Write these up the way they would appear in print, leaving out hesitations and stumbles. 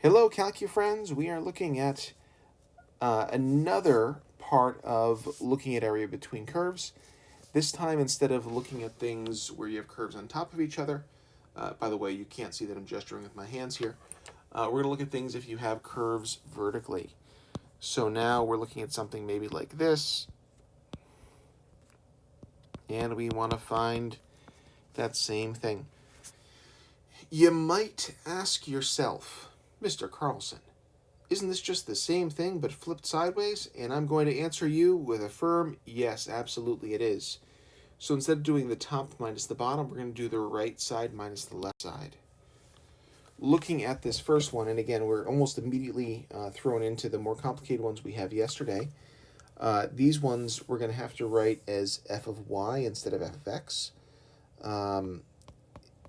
Hello, Calcu friends. We are looking at another part of looking at area between curves. This time, instead of looking at things where you have curves on top of each other, by the way, you can't see that I'm gesturing with my hands here. We're going to look at things if you have curves vertically. So now we're looking at something maybe like this, and we want to find that same thing. You might ask yourself, Mr. Carlson, isn't this just the same thing but flipped sideways? And I'm going to answer you with a firm yes, absolutely it is. So instead of doing the top minus the bottom, we're going to do the right side minus the left side. Looking at this first one, and again, we're almost immediately thrown into the more complicated ones we have yesterday. These ones we're going to have to write as f of y instead of f of x.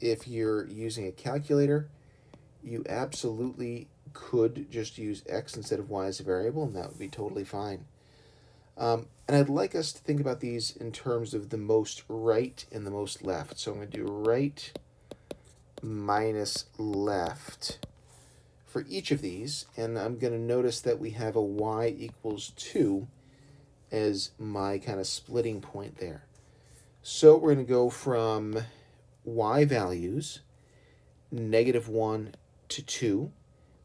If you're using a calculator, you absolutely could just use x instead of y as a variable, and that would be totally fine. And I'd like us to think about these in terms of the most right and the most left. So I'm going to do right minus left for each of these, and I'm going to notice that we have a y equals 2 as my kind of splitting point there. So we're going to go from y values, -1 to 2.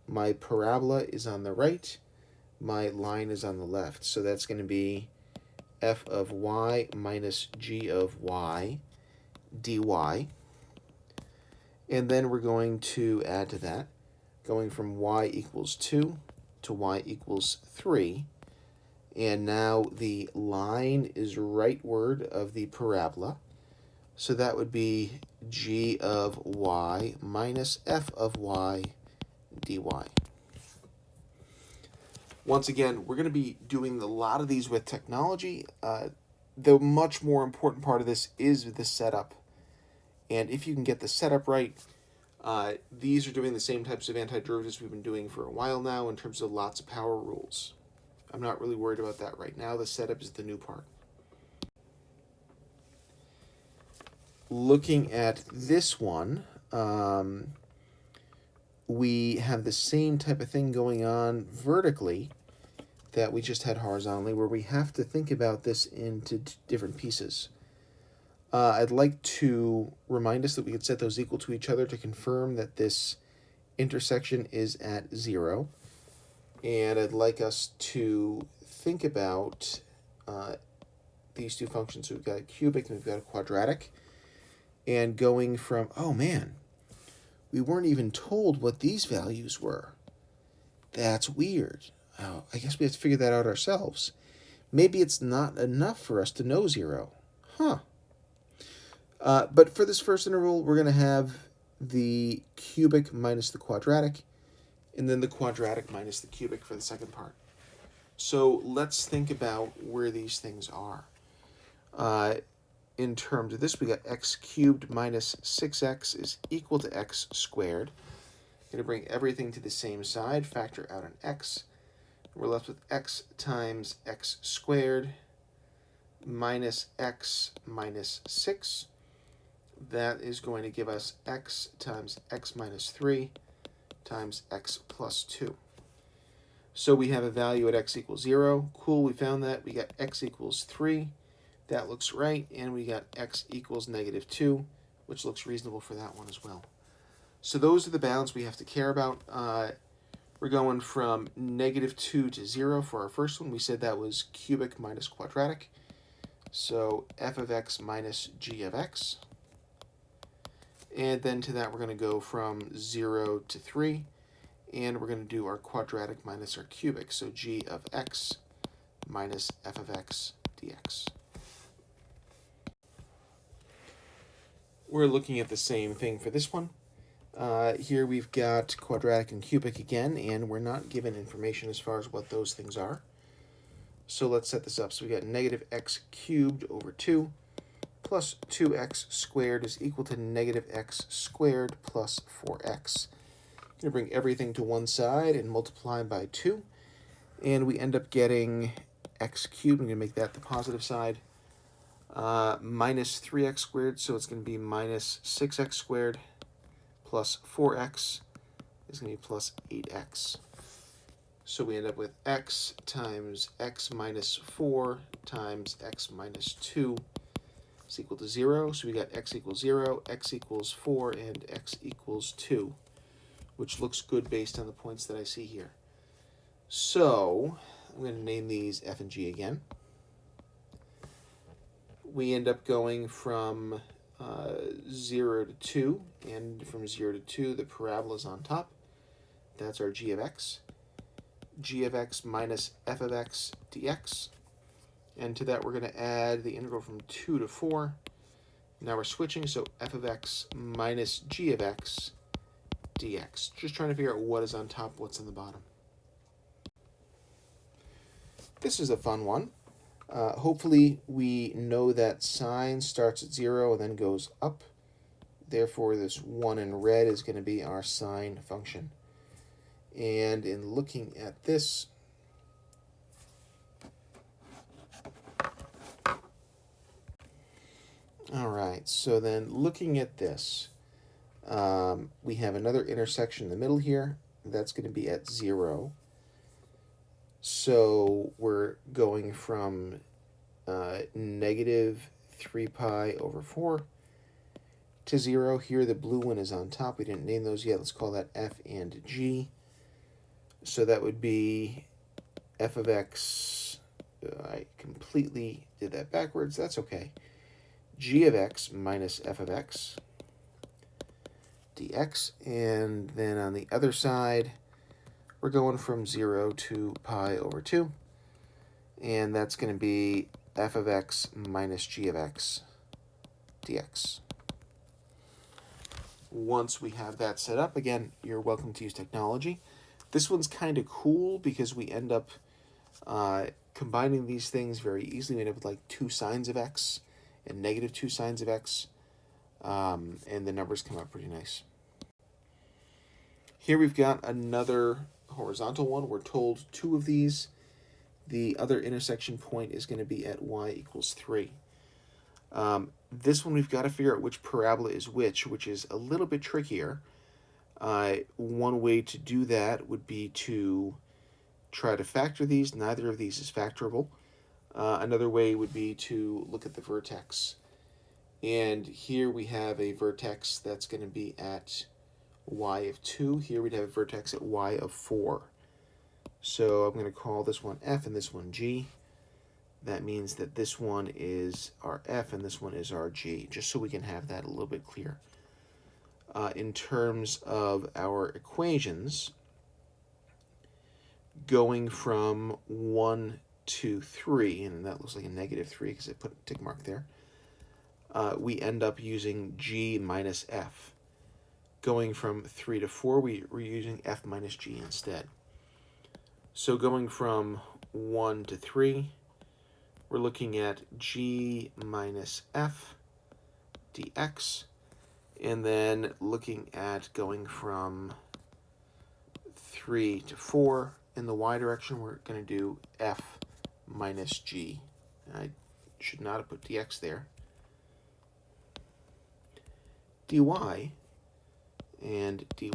My parabola is on the right, my line is on the left. So that's going to be f of y minus g of y dy. And then we're going to add to that, going from y equals 2 to y equals 3. And now the line is rightward of the parabola. So that would be g of y minus f of y dy. Once again, we're going to be doing a lot of these with technology. The much more important part of this is the setup. And if you can get the setup right, these are doing the same types of antiderivatives we've been doing for a while now in terms of lots of power rules. I'm not really worried about that right now. The setup is the new part. Looking at this one, we have the same type of thing going on vertically that we just had horizontally, where we have to think about this into different pieces. I'd like to remind us that we could set those equal to each other to confirm that this intersection is at 0. And I'd like us to think about these two functions. So we've got a cubic and we've got a quadratic. And going from, oh man, we weren't even told what these values were. That's weird. Oh, I guess we have to figure that out ourselves. Maybe it's not enough for us to know 0. Huh. But for this first interval, we're going to have the cubic minus the quadratic, and then the quadratic minus the cubic for the second part. So let's think about where these things are. In terms of this, we got x cubed minus 6x is equal to x squared. Going to bring everything to the same side, factor out an x. We're left with x times x squared minus x minus 6. That is going to give us x times x minus 3 times x plus 2. So we have a value at x equals 0. Cool, we found that. We got x equals 3. That looks right. And we got x equals -2, which looks reasonable for that one as well. So those are the bounds we have to care about. We're going from -2 to 0 for our first one. We said that was cubic minus quadratic. So f of x minus g of x. And then to that, we're going to go from 0 to 3. And we're going to do our quadratic minus our cubic. So g of x minus f of x dx. We're looking at the same thing for this one. Here we've got quadratic and cubic again, and we're not given information as far as what those things are. So let's set this up. So we got -x cubed over 2 plus 2x squared is equal to -x squared plus 4x. I'm going to bring everything to one side and multiply by 2. And we end up getting x cubed. I'm going to make that the positive side. Minus 3x squared, so it's going to be minus 6x squared plus 4x. is going to be plus 8x. So we end up with x times x minus 4 times x minus 2 is equal to 0. So we got x equals 0, x equals 4, and x equals 2, which looks good based on the points that I see here. So I'm going to name these f and g again. We end up going from 0 to 2, and from 0 to 2, the parabola is on top. That's our g of x. G of x minus f of x dx. And to that, we're going to add the integral from 2 to 4. Now we're switching, so f of x minus g of x dx. Just trying to figure out what is on top, what's on the bottom. This is a fun one. Hopefully we know that sine starts at 0 and then goes up. Therefore, this 1 in red is going to be our sine function. And in looking at this, all right, so then looking at this, we have another intersection in the middle here. That's going to be at 0. So we're going from negative 3 pi over 4 to 0. Here the blue one is on top. We didn't name those yet. Let's call that f and g. So that would be f of x. I completely did that backwards. That's okay. G of x minus f of x dx. And then on the other side, we're going from 0 to pi over 2. And that's going to be f of x minus g of x dx. Once we have that set up, again, you're welcome to use technology. This one's kind of cool because we end up combining these things very easily. We end up with like 2 sines of x and negative 2 sines of x, and the numbers come out pretty nice. Here we've got another horizontal one. We're told 2 of these. The other intersection point is going to be at y equals 3. This one we've got to figure out which parabola is which is a little bit trickier. One way to do that would be to try to factor these. Neither of these is factorable. Another way would be to look at the vertex. And here we have a vertex that's going to be at y of 2. Here we'd have a vertex at y of 4. So I'm going to call this one f and this one g. That means that this one is our f and this one is our g, just so we can have that a little bit clear. In terms of our equations, going from 1 to 3, and that looks like a negative 3 because I put a tick mark there, we end up using g minus f. Going from 3 to 4, we're using f minus g instead. So going from 1 to 3, we're looking at g minus f dx. And then looking at going from 3 to 4, in the y direction, we're going to do f minus g. I should not have put dx there. dy and dy.